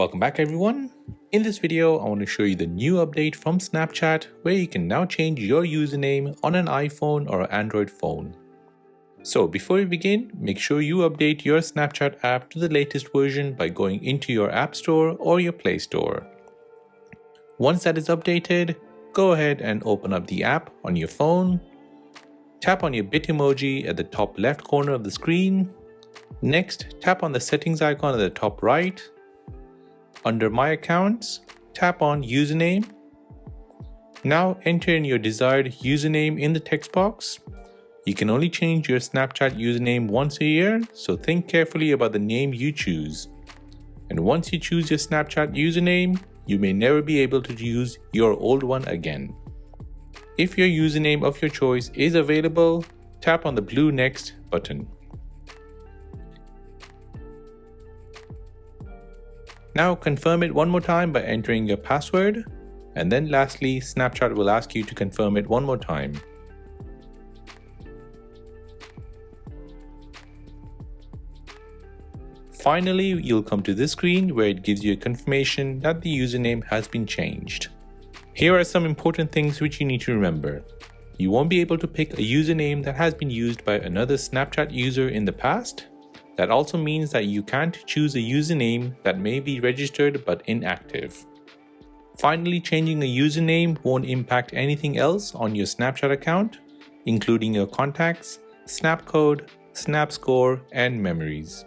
Welcome back everyone. In this video, I want to show you the new update from Snapchat where you can now change your username on an iPhone or Android phone. So before we begin, make sure you update your Snapchat app to the latest version by going into your App Store or your Play Store. Once that is updated, go ahead and open up the app on your phone. Tap on your bit emoji at the top left corner of the screen. Next, tap on the settings icon at the top right. Under My Accounts, tap on Username. Now enter in your desired username in the text box. You can only change your Snapchat username once a year, so think carefully about the name you choose. And once you choose your Snapchat username, you may never be able to use your old one again. If your username of your choice is available, tap on the blue Next button. Now confirm it one more time by entering your password, and then lastly, Snapchat will ask you to confirm it one more time. Finally, you'll come to this screen where it gives you a confirmation that the username has been changed. Here are some important things which you need to remember. You won't be able to pick a username that has been used by another Snapchat user in the past. That also means that you can't choose a username that may be registered but inactive. Finally, changing a username won't impact anything else on your Snapchat account, including your contacts, Snap code, Snap score, and memories.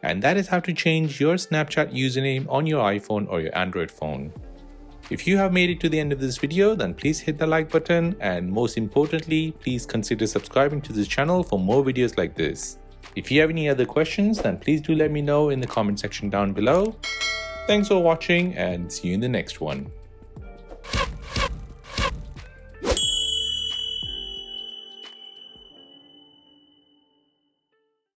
And that is how to change your Snapchat username on your iPhone or your Android phone. If you have made it to the end of this video, then please hit the like button, and most importantly, please consider subscribing to this channel for more videos like this. If you have any other questions, then please do let me know in the comment section down below. Thanks for watching and see you in the next one.